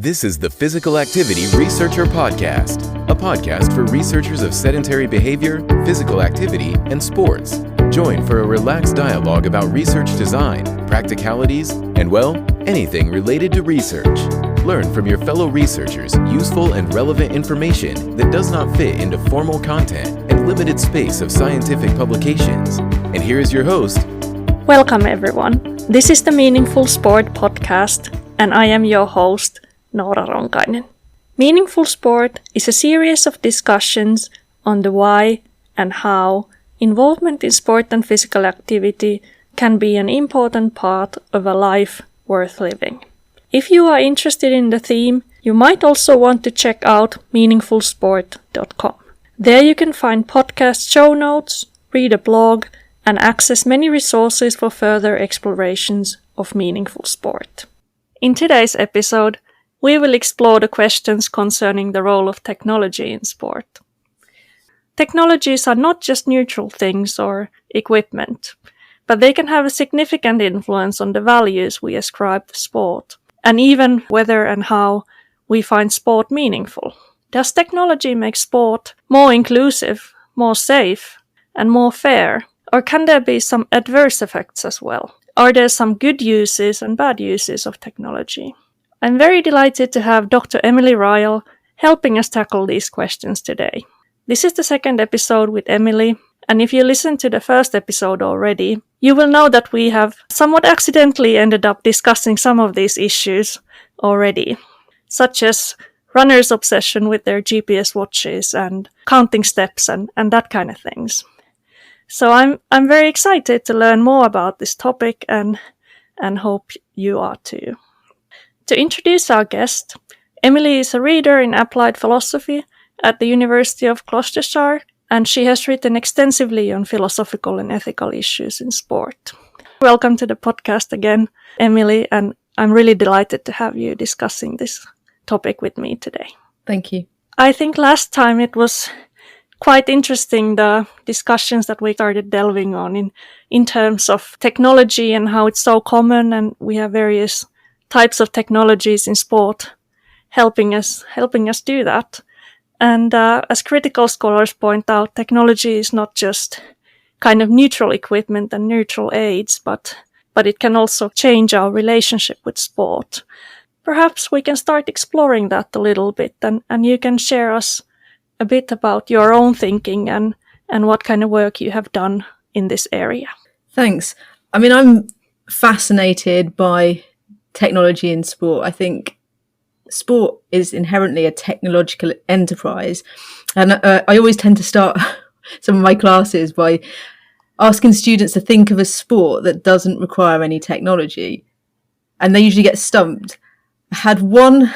This is the Physical Activity Researcher Podcast, a podcast for researchers of sedentary behavior, physical activity, and sports. Join for a relaxed dialogue about research design, practicalities, and, well, anything related to research. Learn from your fellow researchers useful and relevant information that does not fit into formal content and limited space of scientific publications. And here is your host. Welcome everyone. This is the Meaningful Sport podcast, and I am your host, Noora Ronkainen. Meaningful Sport is a series of discussions on the why and how involvement in sport and physical activity can be an important part of a life worth living. If you are interested in the theme, you might also want to check out meaningfulsport.com. There you can find podcast show notes, read a blog, and access many resources for further explorations of meaningful sport. In today's episode, we will explore the questions concerning the role of technology in sport. Technologies are not just neutral things or equipment, but they can have a significant influence on the values we ascribe to sport, and even whether and how we find sport meaningful. Does technology make sport more inclusive, more safe, and more fair? Or can there be some adverse effects as well? Are there some good uses and bad uses of technology? I'm very delighted to have Dr. Emily Ryall helping us tackle these questions today. This is the second episode with Emily, and if you listened to the first episode already, you will know that we have somewhat accidentally ended up discussing some of these issues already, such as runners' obsession with their GPS watches and counting steps and that kind of things. So I'm very excited to learn more about this topic and hope you are too. To introduce our guest, Emily is a reader in applied philosophy at the University of Gloucestershire, and she has written extensively on philosophical and ethical issues in sport. Welcome to the podcast again, Emily, and I'm really delighted to have you discussing this topic with me today. Thank you. I think last time it was quite interesting, the discussions that we started delving on in terms of technology and how it's so common, and we have various types of technologies in sport helping us do that. And as critical scholars point out, technology is not just kind of neutral equipment and neutral aids, but it can also change our relationship with sport. Perhaps we can start exploring that a little bit, and you can share us a bit about your own thinking and what kind of work you have done in this area. Thanks. I mean, I'm fascinated by technology in sport. I think sport is inherently a technological enterprise. And I always tend to start some of my classes by asking students to think of a sport that doesn't require any technology. And they usually get stumped. I had one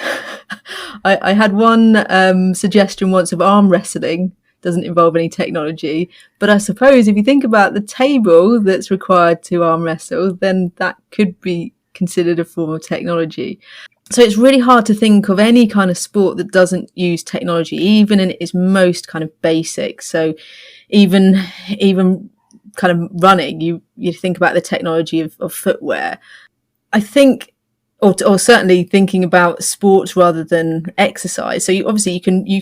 suggestion once of arm wrestling. Doesn't involve any technology. But I suppose if you think about the table that's required to arm wrestle, then that could be considered a form of technology. So it's really hard to think of any kind of sport that doesn't use technology, even in its most kind of basic. So even kind of running, you think about the technology of footwear. I think, or certainly thinking about sports rather than exercise. So you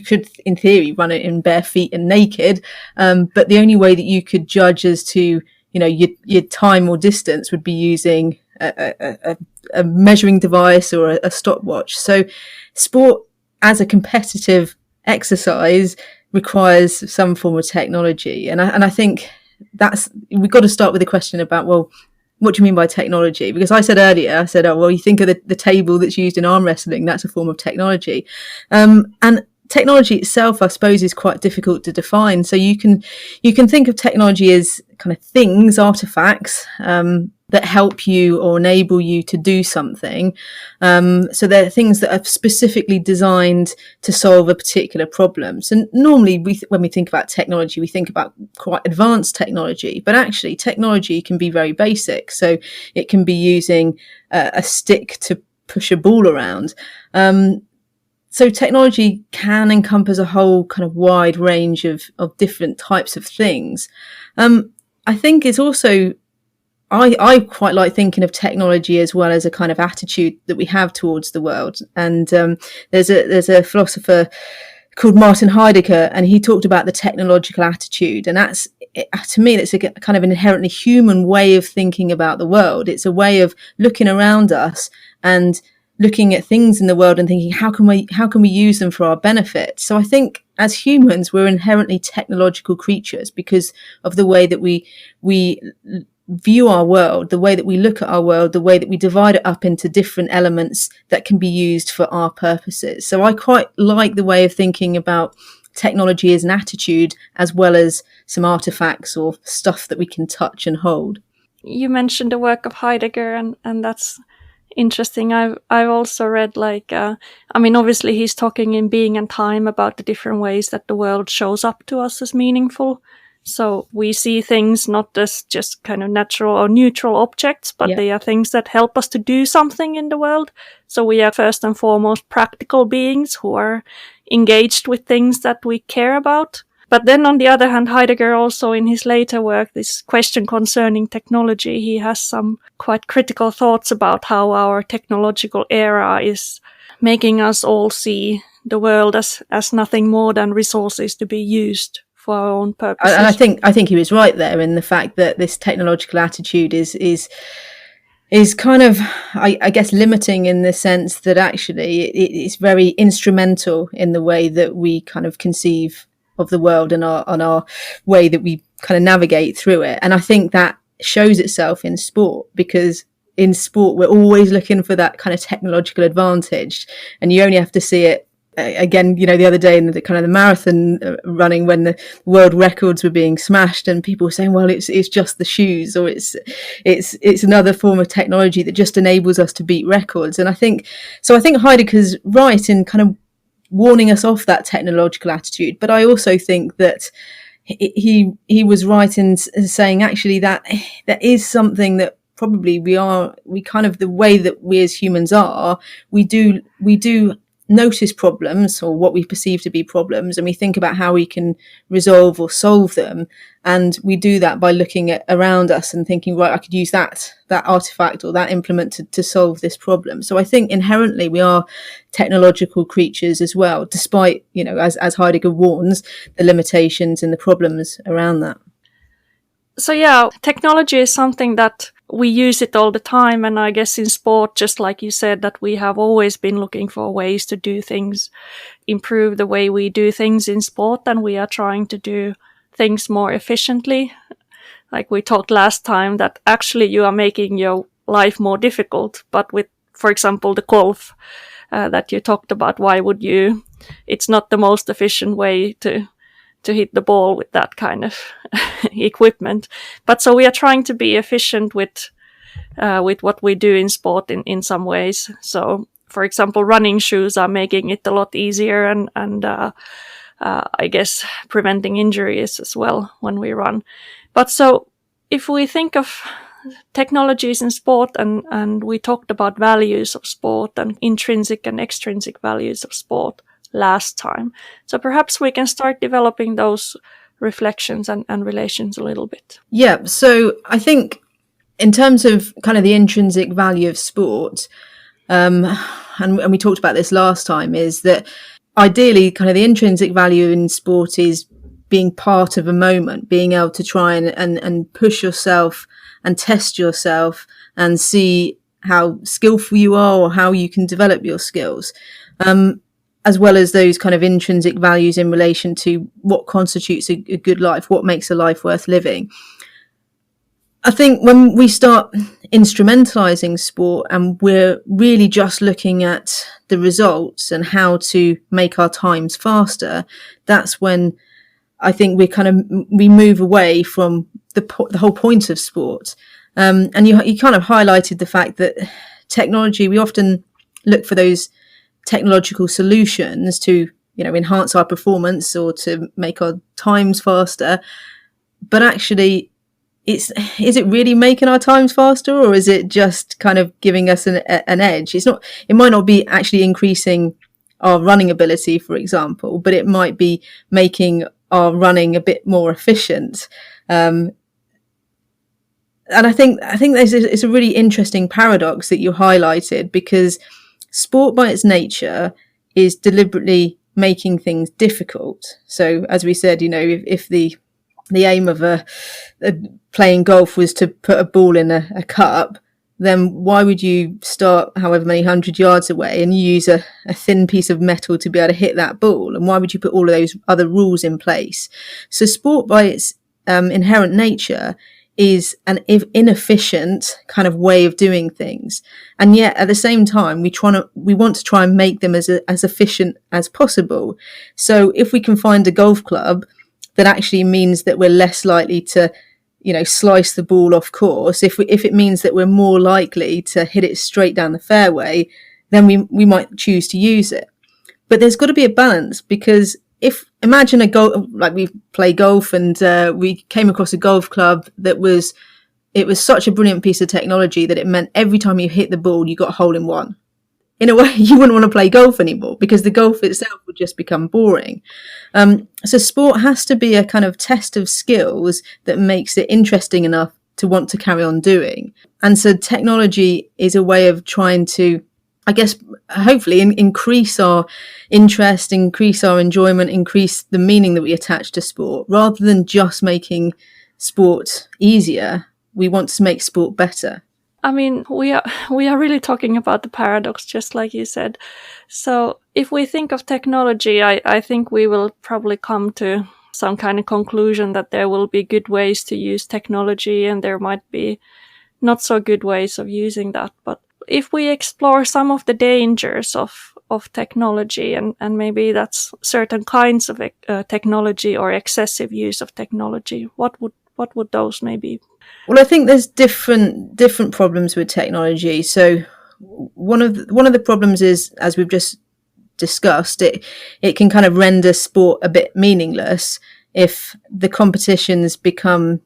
could in theory run it in bare feet and naked, but the only way that you could judge as to your time or distance would be using a measuring device or a stopwatch. So sport as a competitive exercise requires some form of technology. And I think we've got to start with the question about, well, what do you mean by technology? Because I said earlier, you think of the table that's used in arm wrestling, that's a form of technology. And technology itself, I suppose, is quite difficult to define. So you can think of technology as kind of things, artifacts, that help you or enable you to do something. So they're things that are specifically designed to solve a particular problem. So normally when we think about technology, we think about quite advanced technology, but actually technology can be very basic. So it can be using a stick to push a ball around. So technology can encompass a whole kind of wide range of different types of things. I think it's also I quite like thinking of technology as well as a kind of attitude that we have towards the world. And there's a philosopher called Martin Heidegger, and he talked about the technological attitude. And that's, to me, that's a kind of an inherently human way of thinking about the world. It's a way of looking around us and looking at things in the world and thinking, how can we use them for our benefit? So I think as humans, we're inherently technological creatures because of the way that we view our world, the way that we look at our world, the way that we divide it up into different elements that can be used for our purposes. So I quite like the way of thinking about technology as an attitude, as well as some artifacts or stuff that we can touch and hold. You mentioned the work of Heidegger, and that's interesting. I've also read, obviously he's talking in Being and Time about the different ways that the world shows up to us as meaningful. So we see things not as just kind of natural or neutral objects, but they are things that help us to do something in the world. So we are first and foremost practical beings who are engaged with things that we care about. But then on the other hand, Heidegger also in his later work, this question concerning technology, he has some quite critical thoughts about how our technological era is making us all see the world as nothing more than resources to be used for our own purposes. And I think he was right there in the fact that this technological attitude is kind of, I guess, limiting in the sense that actually it's very instrumental in the way that we kind of conceive of the world and our way that we kind of navigate through it. And I think that shows itself in sport, because in sport we're always looking for that kind of technological advantage, and you only have to see it again, the other day in the kind of the marathon running, when the world records were being smashed and people were saying, well, it's just the shoes, or it's another form of technology that just enables us to beat records. And I think Heidegger's right in kind of warning us off that technological attitude. But I also think that he was right in saying actually that there is something that probably we kind of, the way that we as humans are, we do notice problems, or what we perceive to be problems, and we think about how we can resolve or solve them. And we do that by looking around us and thinking, right, I could use that artifact or that implement to solve this problem. So I think inherently we are technological creatures as well, despite, as Heidegger warns, the limitations and the problems around that. So yeah, technology is something that we use it all the time. And I guess in sport, just like you said, that we have always been looking for ways to do things, improve the way we do things in sport, and we are trying to do things more efficiently. Like we talked last time, that actually you are making your life more difficult. But with, for example, the golf that you talked about, it's not the most efficient way to hit the ball with that kind of equipment. But so we are trying to be efficient with what we do in sport in some ways. So, for example, running shoes are making it a lot easier and I guess preventing injuries as well when we run. But so if we think of technologies in sport, and we talked about values of sport and intrinsic and extrinsic values of sport last time. So perhaps we can start developing those reflections and relations a little bit. Yeah, so I think in terms of kind of the intrinsic value of sport, and we talked about this last time, is that ideally kind of the intrinsic value in sport is being part of a moment, being able to try and push yourself and test yourself and see how skillful you are or how you can develop your skills. As well as those kind of intrinsic values in relation to what constitutes a good life, what makes a life worth living. I think when we start instrumentalizing sport and we're really just looking at the results and how to make our times faster, that's when I think we move away from the whole point of sport. And you kind of highlighted the fact that technology, we often look for those technological solutions to, enhance our performance or to make our times faster. But actually, is it really making our times faster, or is it just kind of giving us an edge? It might not be actually increasing our running ability, for example, but it might be making our running a bit more efficient. And I think it's a really interesting paradox that you highlighted, because sport by its nature is deliberately making things difficult. So as we said, if the aim of playing golf was to put a ball in a cup, then why would you start however many 100 yards away and use a thin piece of metal to be able to hit that ball? And why would you put all of those other rules in place? So sport by its inherent nature is an inefficient kind of way of doing things. And yet at the same time, we want to try and make them as efficient as possible. So if we can find a golf club that actually means that we're less likely to, slice the ball off course, if it means that we're more likely to hit it straight down the fairway, then we might choose to use it. But there's got to be a balance, because imagine like we play golf and we came across a golf club it was such a brilliant piece of technology that it meant every time you hit the ball, you got a hole in one. In a way, you wouldn't want to play golf anymore, because the golf itself would just become boring. So sport has to be a kind of test of skills that makes it interesting enough to want to carry on doing. And so technology is a way of trying to, I guess, hopefully increase our interest, increase our enjoyment, increase the meaning that we attach to sport. Rather than just making sport easier, we want to make sport better. I mean, we are really talking about the paradox, just like you said. So if we think of technology, I think we will probably come to some kind of conclusion that there will be good ways to use technology and there might be not so good ways of using that. But if we explore some of the dangers of technology, and maybe that's certain kinds of technology or excessive use of technology, what would those maybe? Well, I think there's different problems with technology. So one of the problems is, as we've just discussed, it can kind of render sport a bit meaningless if the competitions become,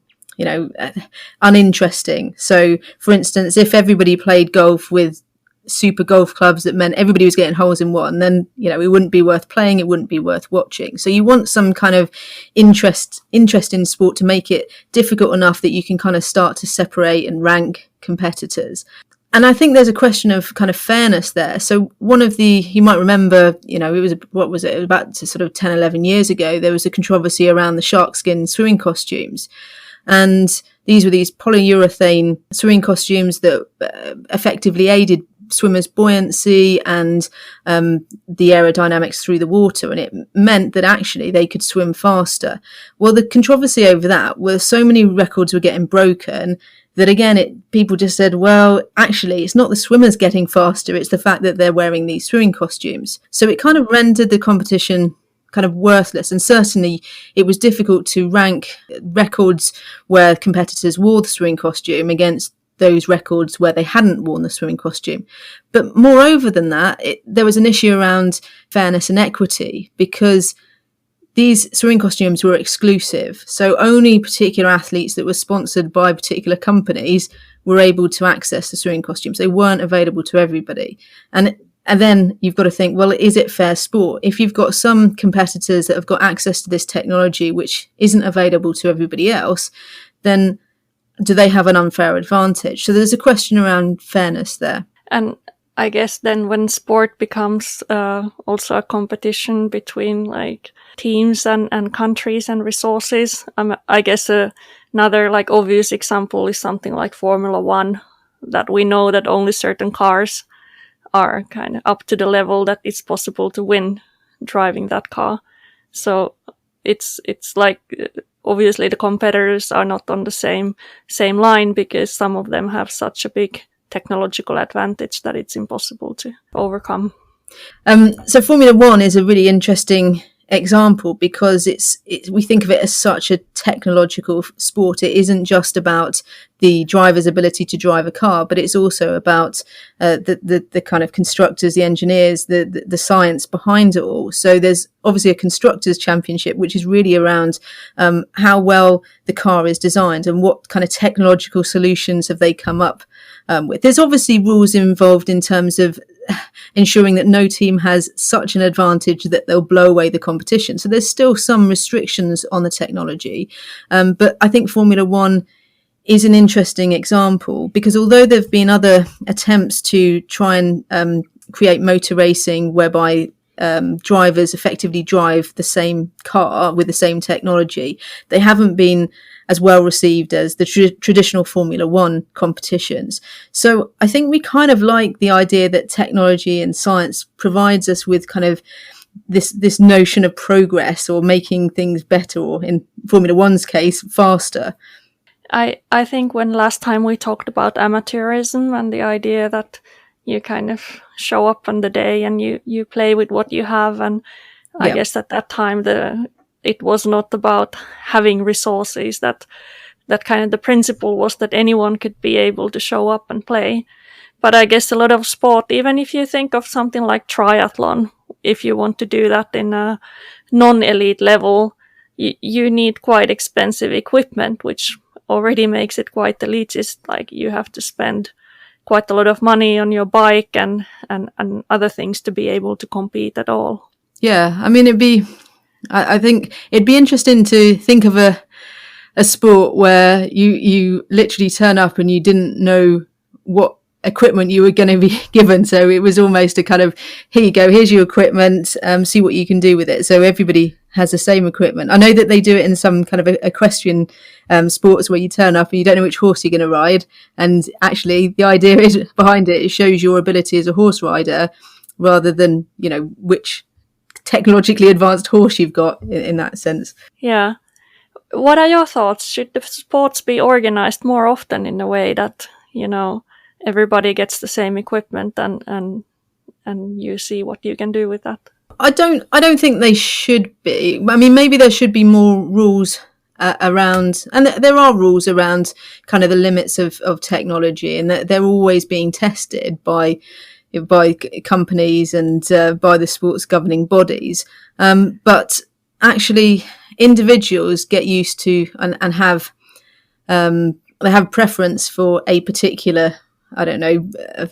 uninteresting. So, for instance, if everybody played golf with super golf clubs that meant everybody was getting holes in one, then it wouldn't be worth playing, it wouldn't be worth watching. So you want some kind of interest in sport to make it difficult enough that you can kind of start to separate and rank competitors. And I think there's a question of kind of fairness there. So you might remember, it was about sort of 10, 11 years ago, there was a controversy around the shark skin swimming costumes. And these were these polyurethane swimming costumes that effectively aided swimmers' buoyancy and the aerodynamics through the water, and it meant that actually they could swim faster. Well, the controversy over that was so many records were getting broken that again people just said, well, actually it's not the swimmers getting faster, it's the fact that they're wearing these swimming costumes. So it kind of rendered the competition kind of worthless, and certainly it was difficult to rank records where competitors wore the swimming costume against those records where they hadn't worn the swimming costume. But moreover than that, there was an issue around fairness and equity, because these swimming costumes were exclusive. So only particular athletes that were sponsored by particular companies were able to access the swimming costumes. They weren't available to everybody. And then you've got to think, well, is it fair sport? If you've got some competitors that have got access to this technology which isn't available to everybody else, then do they have an unfair advantage? So there's a question around fairness there. And I guess then when sport becomes also a competition between like teams and countries and resources, I guess another like obvious example is something like Formula One, that we know that only certain cars are kind of up to the level that it's possible to win driving that car. So it's like obviously the competitors are not on the same line, because some of them have such a big technological advantage that it's impossible to overcome. So Formula One is a really interesting example, because we think of it as such a technological sport. It isn't just about the driver's ability to drive a car, but it's also about the kind of constructors, the engineers, the science behind it all. So there's obviously a constructors championship, which is really around how well the car is designed and what kind of technological solutions have they come up with. There's obviously rules involved in terms of ensuring that no team has such an advantage that they'll blow away the competition. So there's still some restrictions on the technology. But I think Formula One is an interesting example, because although there have been other attempts to try and create motor racing whereby drivers effectively drive the same car with the same technology, they haven't been as well received as the traditional Formula One competitions. So I think we kind of like the idea that technology and science provides us with kind of this notion of progress, or making things better, or in Formula One's case, faster. I think when last time we talked about amateurism and the idea that you kind of show up on the day and you play with what you have, and I guess at that time it was not about having resources, that kind of the principle was that anyone could be able to show up and play. But I guess a lot of sport, even if you think of something like triathlon, if you want to do that in a non-elite level, you need quite expensive equipment, which already makes it quite elitist. Like, you have to spend quite a lot of money on your bike and other things to be able to compete at all. Yeah, I mean, I think it'd be interesting to think of a sport where you literally turn up and you didn't know what equipment you were going to be given. So it was almost a kind of, here you go, here's your equipment, see what you can do with it. So everybody has the same equipment. I know that they do it in some kind of equestrian sports where you turn up and you don't know which horse you're going to ride. And actually the idea is behind it shows your ability as a horse rider, rather than, which technologically advanced horse you've got in that sense. Yeah. What are your thoughts? Should the sports be organized more often in a way that, everybody gets the same equipment and you see what you can do with that? I don't think they should be. I mean, maybe there should be more rules around, and there are rules around kind of the limits of technology, and that they're always being tested by companies and by the sports governing bodies. But actually, individuals get used to and have they have preference for a particular, I don't know, a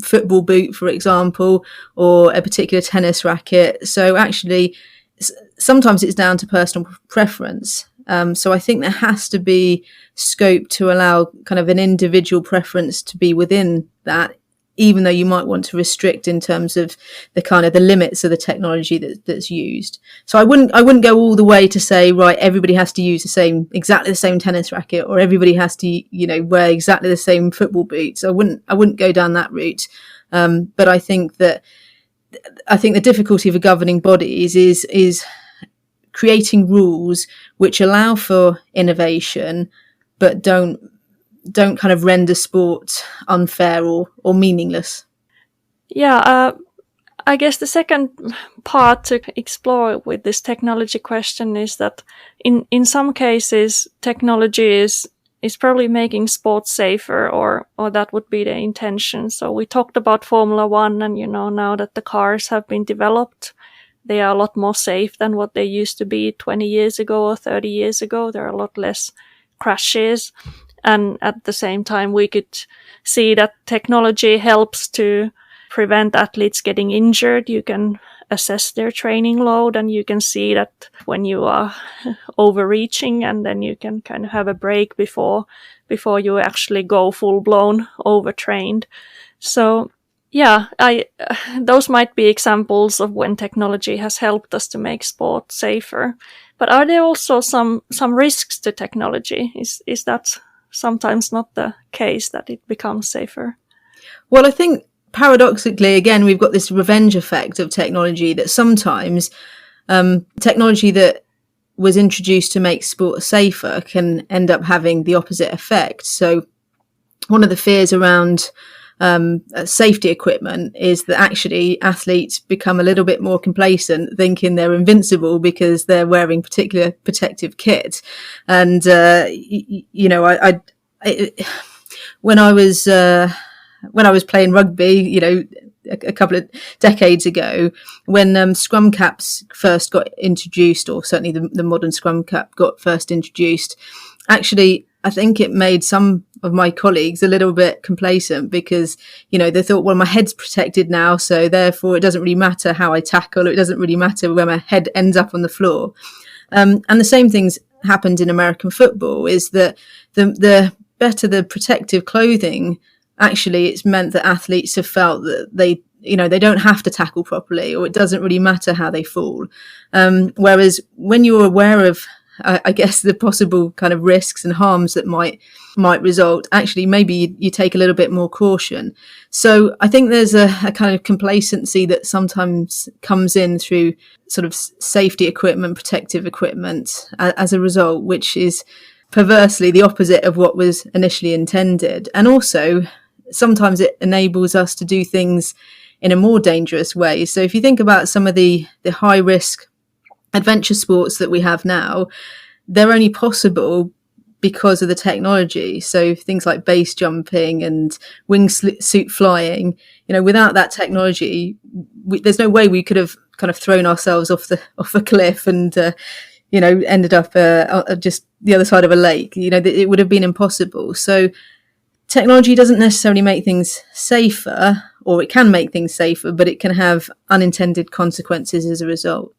football boot, for example, or a particular tennis racket. So actually, sometimes it's down to personal preference. So I think there has to be scope to allow kind of an individual preference to be within that, even though you might want to restrict in terms of the kind of the limits of the technology that's used. So I wouldn't go all the way to say, right, everybody has to use exactly the same tennis racket, or everybody has to, wear exactly the same football boots. I wouldn't go down that route. But I think the difficulty of a governing bodies is creating rules which allow for innovation, but don't kind of render sport unfair or meaningless. Yeah, I guess the second part to explore with this technology question is that in some cases technology is probably making sports safer, or that would be the intention. So we talked about Formula One, and now that the cars have been developed, they are a lot more safe than what they used to be 20 years ago or 30 years ago. There are a lot less crashes. And at the same time, we could see that technology helps to prevent athletes getting injured. You can assess their training load, and you can see that when you are overreaching, and then you can kind of have a break before you actually go full-blown overtrained. So yeah, those might be examples of when technology has helped us to make sport safer. But are there also some risks to technology? Is that sometimes not the case, that it becomes safer? Well, I think paradoxically, again, we've got this revenge effect of technology, that sometimes technology that was introduced to make sport safer can end up having the opposite effect. So one of the fears around safety equipment is that actually athletes become a little bit more complacent, thinking they're invincible because they're wearing particular protective kit. And when I was playing rugby, a couple of decades ago, when scrum caps first got introduced, or certainly the modern scrum cap got first introduced, actually I think it made some of my colleagues a little bit complacent, because, they thought, well, my head's protected now, so therefore it doesn't really matter how I tackle, or it doesn't really matter where my head ends up on the floor. And the same things happened in American football, is that the better the protective clothing, actually it's meant that athletes have felt that they don't have to tackle properly, or it doesn't really matter how they fall. Whereas when you're aware of, I guess, the possible kind of risks and harms that might result, actually maybe you take a little bit more caution. So I think there's a kind of complacency that sometimes comes in through sort of safety equipment, protective equipment as a result, which is perversely the opposite of what was initially intended. And also sometimes it enables us to do things in a more dangerous way. So if you think about some of the high risk adventure sports that we have now, they're only possible because of the technology. So things like base jumping and wingsuit flying, without that technology, there's no way we could have kind of thrown ourselves off a cliff and ended up just the other side of a lake. It would have been impossible. So technology doesn't necessarily make things safer, or it can make things safer, but it can have unintended consequences as a result.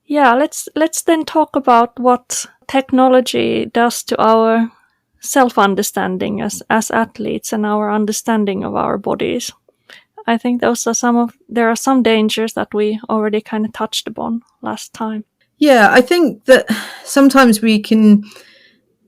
Yeah, let's then talk about what technology does to our self-understanding as athletes and our understanding of our bodies. I think there are some dangers that we already kind of touched upon last time. Yeah, I think that sometimes we can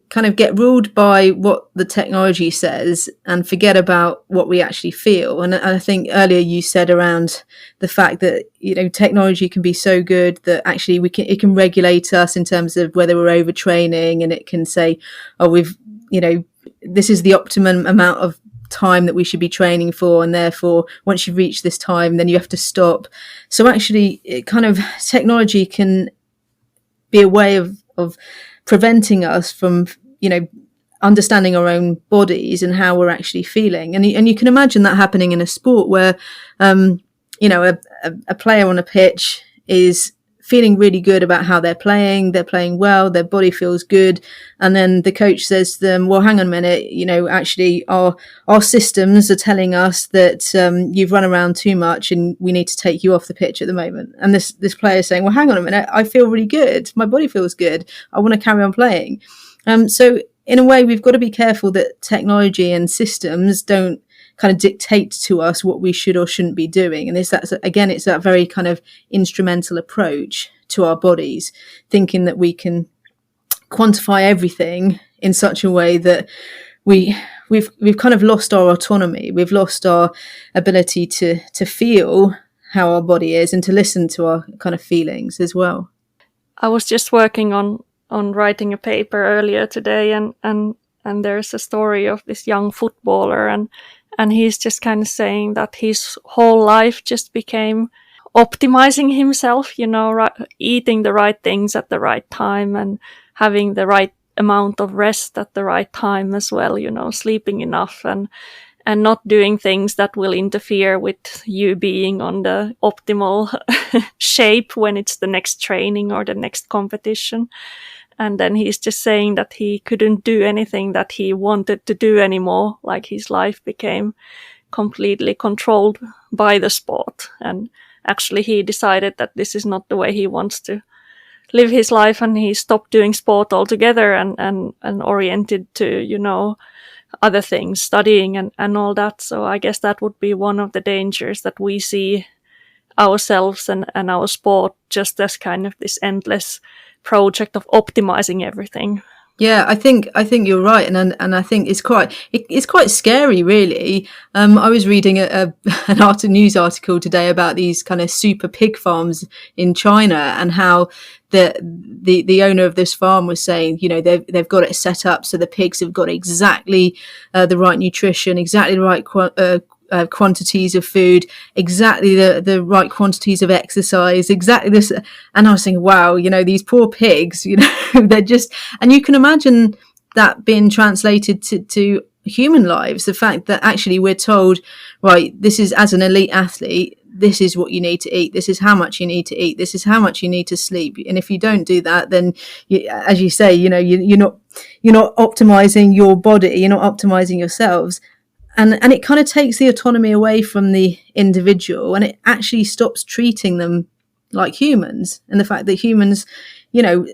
kind of get ruled by what the technology says and forget about what we actually feel. And I think earlier you said around the fact that, technology can be so good that actually it can regulate us in terms of whether we're overtraining, and it can say, oh, this is the optimum amount of time that we should be training for, and therefore once you've reached this time, then you have to stop. So actually technology can be a way of preventing us from, understanding our own bodies and how we're actually feeling. And you can imagine that happening in a sport where, a player on a pitch is feeling really good about how they're playing well, their body feels good. And then the coach says to them, well, hang on a minute, actually our systems are telling us that you've run around too much and we need to take you off the pitch at the moment. And this player is saying, well, hang on a minute, I feel really good. My body feels good. I want to carry on playing. So in a way, we've got to be careful that technology and systems don't kind of dictate to us what we should or shouldn't be doing. And it's that very kind of instrumental approach to our bodies, thinking that we can quantify everything in such a way that we've kind of lost our autonomy. We've lost our ability to feel how our body is and to listen to our kind of feelings as well. I was just working on writing a paper earlier today, and there's a story of this young footballer, and he's just kind of saying that his whole life just became optimizing himself, eating the right things at the right time and having the right amount of rest at the right time as well, sleeping enough and not doing things that will interfere with you being on the optimal shape when it's the next training or the next competition. And then he's just saying that he couldn't do anything that he wanted to do anymore. Like his life became completely controlled by the sport. And actually he decided that this is not the way he wants to live his life. And he stopped doing sport altogether and oriented to, other things, studying and all that. So I guess that would be one of the dangers, that we see ourselves and our sport just as kind of this endless project of optimizing everything. Yeah, I think you're right, and I think it's quite scary, really. I was reading an news article today about these kind of super pig farms in China, and how the owner of this farm was saying, they've got it set up so the pigs have got exactly the right nutrition, exactly the right quantities of food, exactly the right quantities of exercise, exactly this. And I was thinking, wow, these poor pigs, they're just, and you can imagine that being translated to human lives. The fact that actually we're told, right, this is, as an elite athlete, this is what you need to eat, this is how much you need to eat, this is how much you need to sleep, and if you don't do that, then as you say, you're not optimizing your body, you're not optimizing yourselves. And it kind of takes the autonomy away from the individual, and it actually stops treating them like humans. And the fact that humans,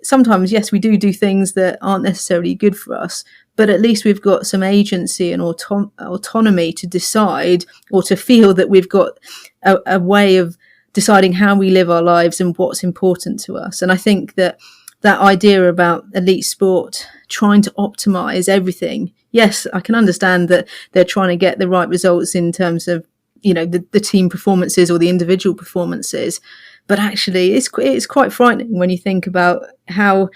sometimes, yes, we do things that aren't necessarily good for us, but at least we've got some agency and autonomy to decide, or to feel that we've got a way of deciding how we live our lives and what's important to us. And I think that idea about elite sport trying to optimize everything, yes, I can understand that they're trying to get the right results in terms of, the team performances or the individual performances. But actually, it's quite frightening when you think about how,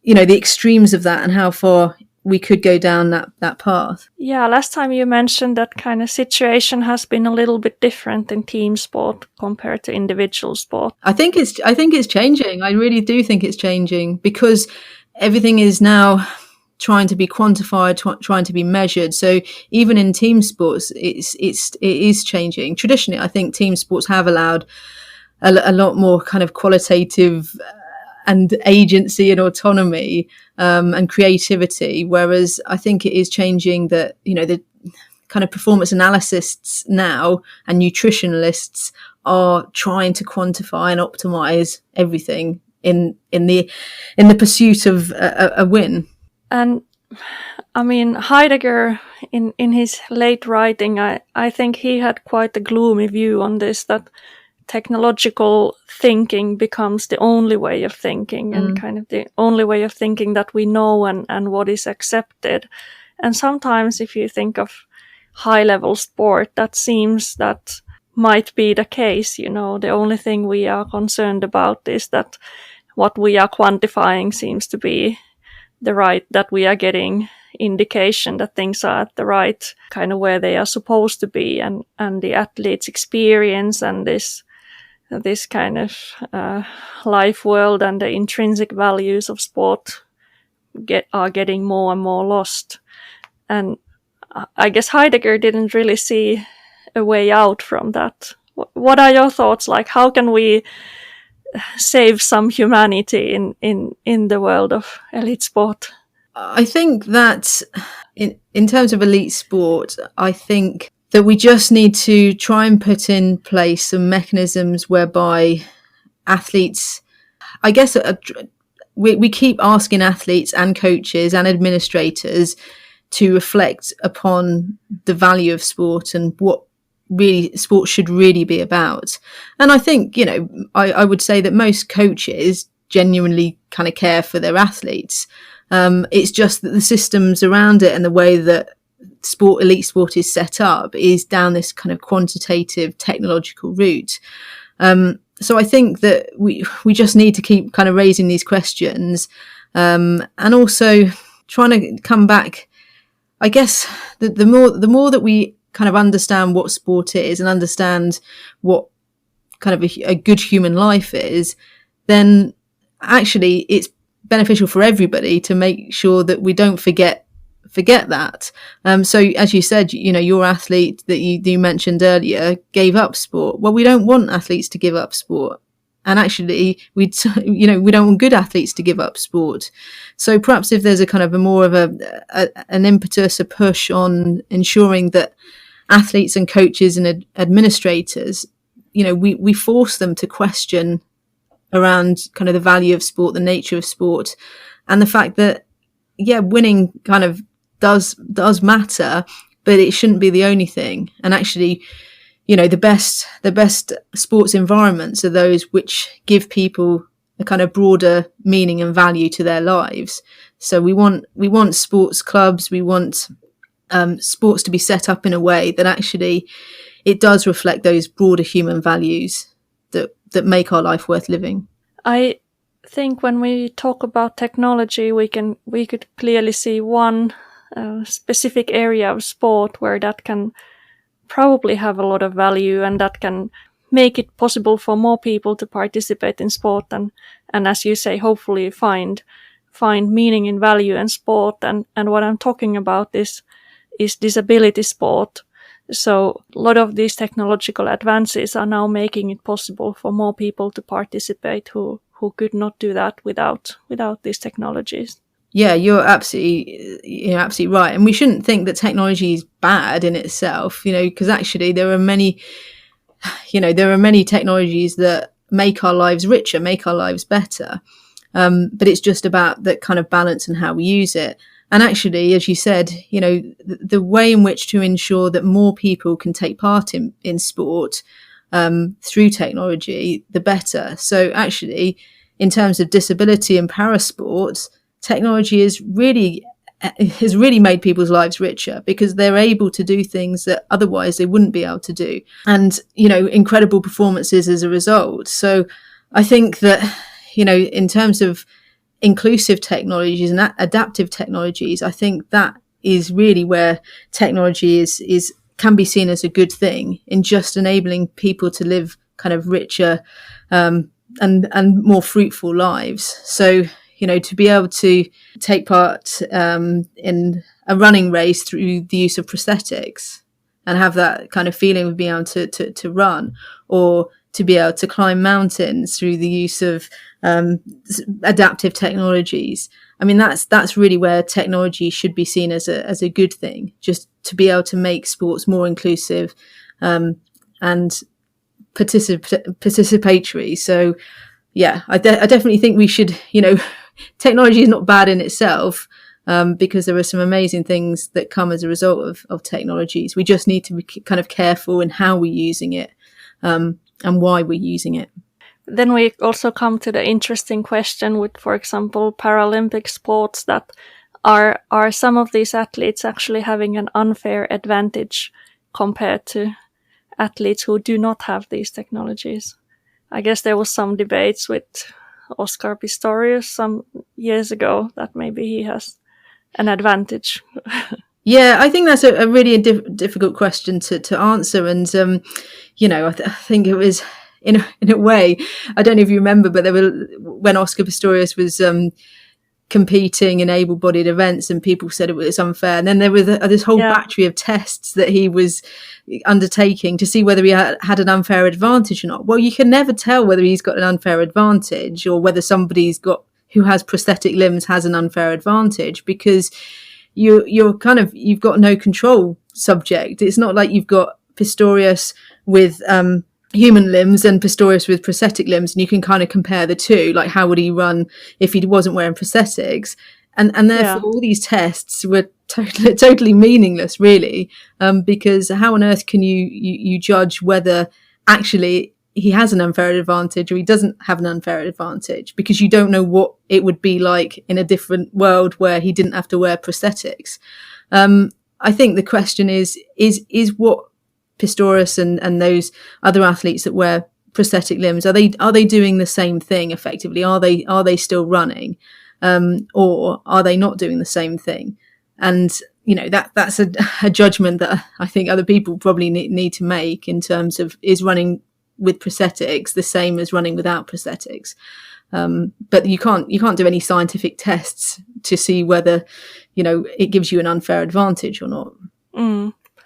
the extremes of that and how far we could go down that path. Yeah, last time you mentioned that kind of situation has been a little bit different in team sport compared to individual sport. I think it's changing. I really do think it's changing, because everything is now trying to be quantified, trying to be measured. So even in team sports, it is changing. Traditionally, I think team sports have allowed a lot more kind of qualitative and agency and autonomy and creativity, whereas I think it is changing that, the kind of performance analysts now and nutritionalists are trying to quantify and optimize everything in the pursuit of a win. And I mean, Heidegger in his late writing, I think he had quite a gloomy view on this, that technological thinking becomes the only way of thinking and kind of the only way of thinking that we know and what is accepted. And sometimes if you think of high-level sport, that seems that might be the case. The only thing we are concerned about is that what we are quantifying seems to be the right, that we are getting indication that things are at the right kind of where they are supposed to be, and the athlete's experience and this kind of life world and the intrinsic values of sport are getting more and more lost. And I guess Heidegger didn't really see a way out from that. What are your thoughts? Like, how can we save some humanity in the world of elite sport? I think that in terms of elite sport, I think that we just need to try and put in place some mechanisms whereby athletes, I guess, we keep asking athletes and coaches and administrators to reflect upon the value of sport and what really sport should really be about. And I think, I would say that most coaches genuinely kind of care for their athletes. It's just that the systems around it and the way that elite sport is set up is down this kind of quantitative technological route. So I think that we just need to keep kind of raising these questions, and also trying to come back. I guess the more that we kind of understand what sport is and understand what kind of a good human life is, then actually it's beneficial for everybody to make sure that we don't forget that. So as you said, your athlete that you mentioned earlier gave up sport. Well, we don't want athletes to give up sport. And actually, we don't want good athletes to give up sport. So perhaps if there's a kind of an impetus, a push on ensuring that athletes and coaches and administrators, we force them to question around kind of the value of sport, the nature of sport, and the fact that, winning kind of does matter, but it shouldn't be the only thing. And actually, the best sports environments are those which give people a kind of broader meaning and value to their lives. So we want sports clubs, we want sports to be set up in a way that actually it does reflect those broader human values that make our life worth living. I think when we talk about technology, we could clearly see one specific area of sport where that can probably have a lot of value, and that can make it possible for more people to participate in sport and as you say, hopefully find meaning in value in sport. And what I'm talking about is disability sport. So a lot of these technological advances are now making it possible for more people to participate who could not do that without these technologies. Yeah, you're absolutely right. And we shouldn't think that technology is bad in itself, because actually there are many technologies that make our lives richer, make our lives better. But it's just about that kind of balance and how we use it. And actually, as you said, the way in which to ensure that more people can take part in sport through technology, the better. So actually, in terms of disability and parasport, technology has really made people's lives richer, because they're able to do things that otherwise they wouldn't be able to do, and incredible performances as a result. So I think that in terms of inclusive technologies and adaptive technologies, I think that is really where technology is can be seen as a good thing, in just enabling people to live kind of richer and more fruitful lives. So to be able to take part in a running race through the use of prosthetics and have that kind of feeling of being able to run, or to be able to climb mountains through the use of adaptive technologies. I mean, that's really where technology should be seen as a good thing, just to be able to make sports more inclusive and participatory. So yeah, I definitely think we should, technology is not bad in itself, because there are some amazing things that come as a result of technologies. We just need to be kind of careful in how we're using it, and why we're using it. Then we also come to the interesting question with, for example, Paralympic sports, that are some of these athletes actually having an unfair advantage compared to athletes who do not have these technologies? I guess there was some debates with Oscar Pistorius some years ago that maybe he has an advantage. Yeah, I think that's a really difficult question to answer. And, I think it was in a way, I don't know if you remember, but when Oscar Pistorius was competing in able-bodied events, and people said it was unfair. And then there was this whole battery of tests that he was undertaking to see whether he had an unfair advantage or not. Well, you can never tell whether he's got an unfair advantage, or whether somebody's who has prosthetic limbs has an unfair advantage, because you've got no control subject. It's not like you've got Pistorius with human limbs and Pistorius with prosthetic limbs, and you can kind of compare the two, like how would he run if he wasn't wearing prosthetics, and therefore all these tests were totally meaningless, really, because how on earth can you judge whether actually he has an unfair advantage or he doesn't have an unfair advantage, because you don't know what it would be like in a different world where he didn't have to wear prosthetics. I think the question is what Pistorius and those other athletes that wear prosthetic limbs, are they doing the same thing effectively? Are they still running, or are they not doing the same thing? And that's a judgment that I think other people probably need to make, in terms of, is running with prosthetics the same as running without prosthetics? But you can't do any scientific tests to see whether it gives you an unfair advantage or not.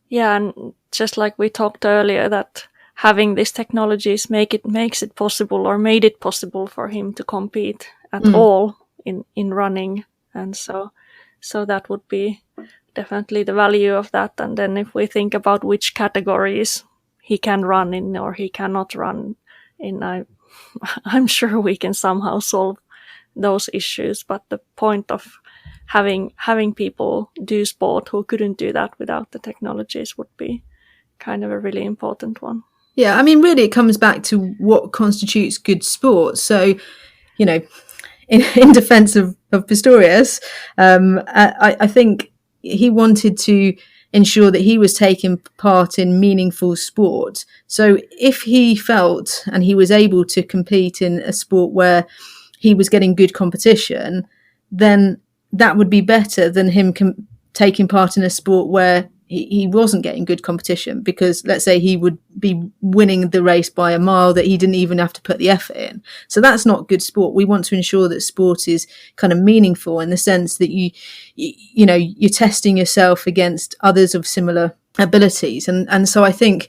Yeah, and just like we talked earlier, that having these technologies makes it possible, or made it possible, for him to compete at all in running, and so that would be definitely the value of that. And then if we think about which categories he can run in or he cannot run in, I'm sure we can somehow solve those issues. But the point of having people do sport who couldn't do that without the technologies would be kind of a really important one. Yeah, I mean, really, it comes back to what constitutes good sport. So, in defense of Pistorius, I think he wanted to ensure that he was taking part in meaningful sport. So if he felt and he was able to compete in a sport where he was getting good competition, then that would be better than him taking part in a sport where he wasn't getting good competition, because let's say he would be winning the race by a mile that he didn't even have to put the effort in. So that's not good sport. We want to ensure that sport is kind of meaningful, in the sense that you're testing yourself against others of similar abilities. And so I think,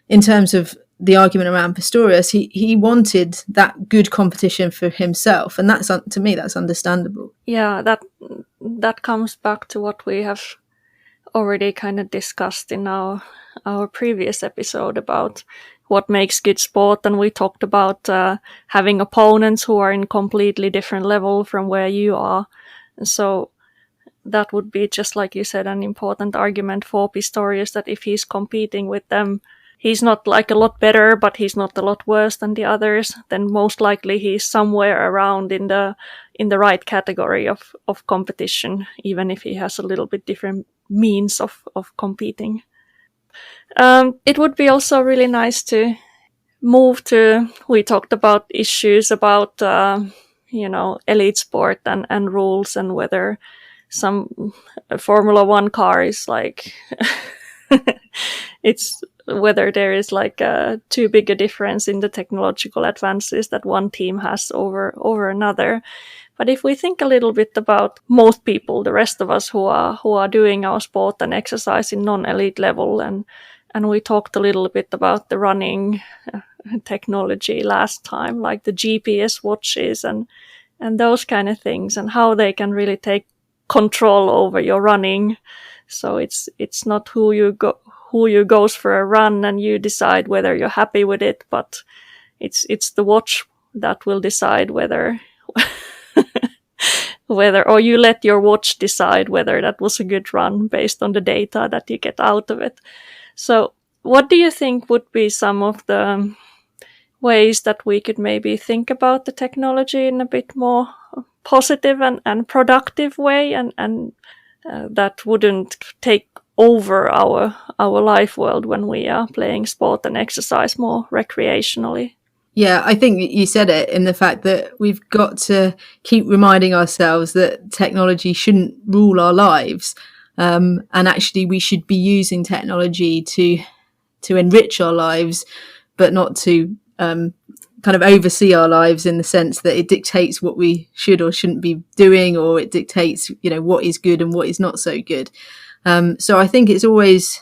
in terms of the argument around Pistorius, he wanted that good competition for himself, and that's, to me, that's understandable. Yeah, that comes back to what we have already kind of discussed in our previous episode about what makes good sport, and we talked about having opponents who are in completely different level from where you are. And so that would be, just like you said, an important argument for Pistorius, that if he's competing with them, he's not like a lot better, but he's not a lot worse than the others, then most likely he's somewhere around in the right category of competition, even if he has a little bit different means of competing. It would be also really nice to move to, we talked about issues about, elite sport and rules, and whether some Formula One car is like, it's whether there is like too big a difference in the technological advances that one team has over another. But if we think a little bit about most people, the rest of us who are doing our sport and exercise in non-elite level, and we talked a little bit about the running technology last time, like the GPS watches and those kind of things, and how they can really take control over your running. So it's not who goes for a run and you decide whether you're happy with it, but it's the watch that will decide whether or you let your watch decide whether that was a good run based on the data that you get out of it. So what do you think would be some of the ways that we could maybe think about the technology in a bit more positive and productive way, and that wouldn't take over our life world when we are playing sport and exercise more recreationally? Yeah, I think you said it in the fact that we've got to keep reminding ourselves that technology shouldn't rule our lives. And actually we should be using technology to enrich our lives, but not to kind of oversee our lives in the sense that it dictates what we should or shouldn't be doing, or it dictates, what is good and what is not so good. So I think it's always,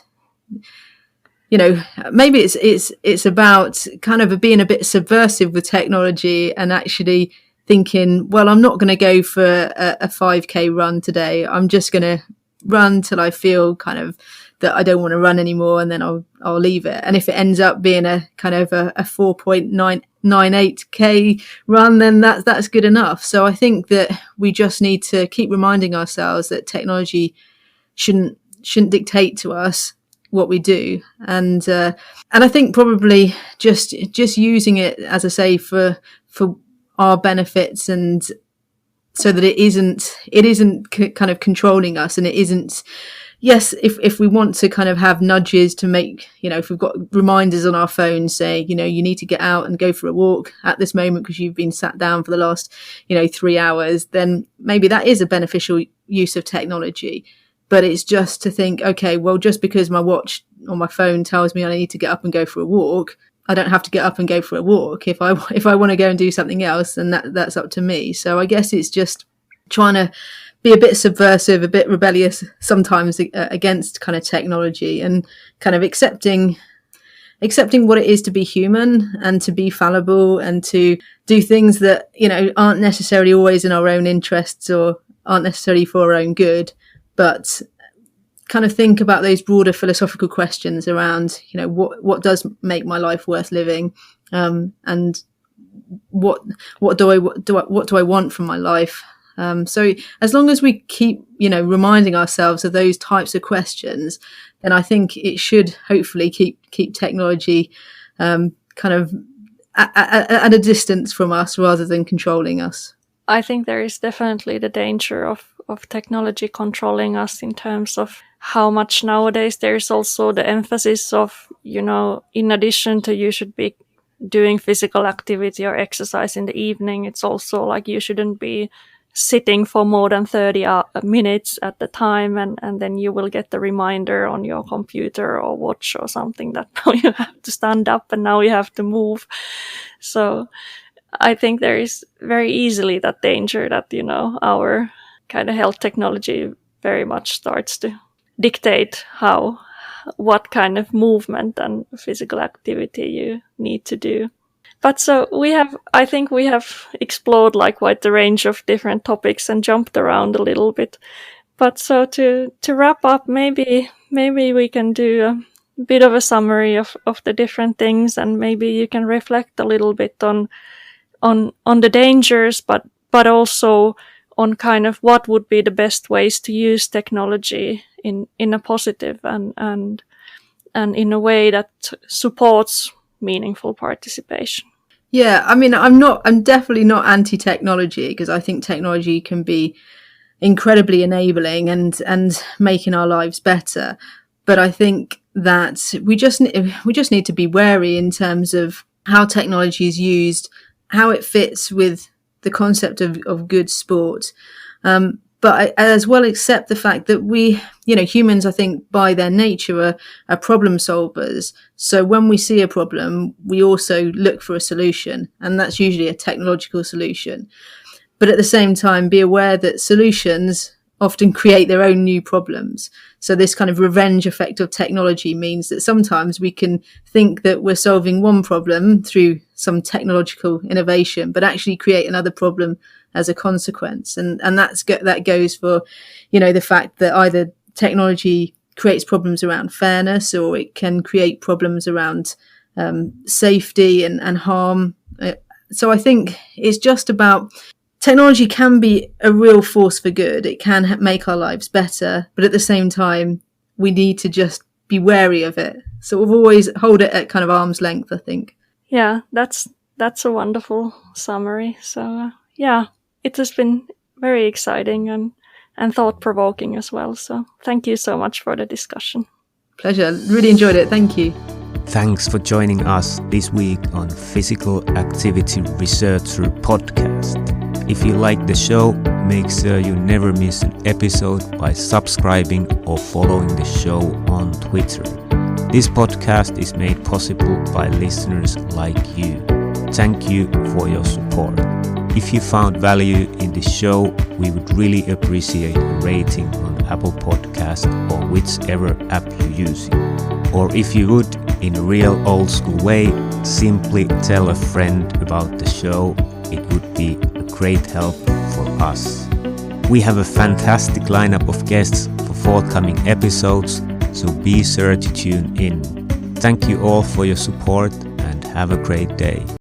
maybe it's about kind of being a bit subversive with technology and actually thinking, well, I'm not going to go for a 5K run today. I'm just going to run till I feel kind of that I don't want to run anymore, and then I'll leave it. And if it ends up being a kind of a 4.98K run, then that's good enough. So I think that we just need to keep reminding ourselves that technology shouldn't dictate to us what we do, and I think probably just using it, as I say, for our benefits, and so that it isn't kind of controlling us, and it isn't. Yes, if we want to kind of have nudges to make, if we've got reminders on our phone saying, you need to get out and go for a walk at this moment because you've been sat down for the last, 3 hours, then maybe that is a beneficial use of technology. But it's just to think, okay, well, just because my watch on my phone tells me I need to get up and go for a walk, I don't have to get up and go for a walk. If I want to go and do something else, then that's up to me. So I guess it's just trying to be a bit subversive, a bit rebellious sometimes against kind of technology, and kind of accepting what it is to be human and to be fallible and to do things that, aren't necessarily always in our own interests or aren't necessarily for our own good, but kind of think about those broader philosophical questions around, what does make my life worth living, and what do I want from my life. So as long as we keep, reminding ourselves of those types of questions, then I think it should hopefully keep technology kind of at a distance from us rather than controlling us. I think there is definitely the danger of technology controlling us in terms of how much nowadays there's also the emphasis of, in addition to you should be doing physical activity or exercise in the evening, it's also like you shouldn't be sitting for more than 30 minutes at the time, and then you will get the reminder on your computer or watch or something that now you have to stand up and now you have to move. So I think there is very easily that danger that, our kind of health technology very much starts to dictate what kind of movement and physical activity you need to do. But so I think we have explored like quite the range of different topics and jumped around a little bit. But so to wrap up, maybe we can do a bit of a summary of the different things, and maybe you can reflect a little bit on the dangers, but also on kind of what would be the best ways to use technology in a positive and in a way that supports meaningful participation. Yeah, I mean, I'm definitely not anti-technology, because I think technology can be incredibly enabling and making our lives better. But I think that we just need to be wary in terms of how technology is used, how it fits with the concept of good sport. But I as well accept the fact that humans, I think, by their nature are problem solvers. So when we see a problem, we also look for a solution, and that's usually a technological solution. But at the same time, be aware that solutions often create their own new problems. So this kind of revenge effect of technology means that sometimes we can think that we're solving one problem through some technological innovation, but actually create another problem as a consequence. And that goes for, the fact that either technology creates problems around fairness, or it can create problems around safety and harm. So I think it's just about, technology can be a real force for good. It can make our lives better, but at the same time, we need to just be wary of it. So we'll always hold it at kind of arm's length, I think. Yeah, that's a wonderful summary. So it has been very exciting and thought-provoking as well. So thank you so much for the discussion. Pleasure. Really enjoyed it. Thank you. Thanks for joining us this week on Physical Activity Researcher Podcast. If you like the show, make sure you never miss an episode by subscribing or following the show on Twitter. This podcast is made possible by listeners like you. Thank you for your support. If you found value in the show, we would really appreciate a rating on Apple Podcasts or whichever app you're using. Or if you would, in a real old school way, simply tell a friend about the show. It would be a great help for us. We have a fantastic lineup of guests for forthcoming episodes, so be sure to tune in. Thank you all for your support and have a great day.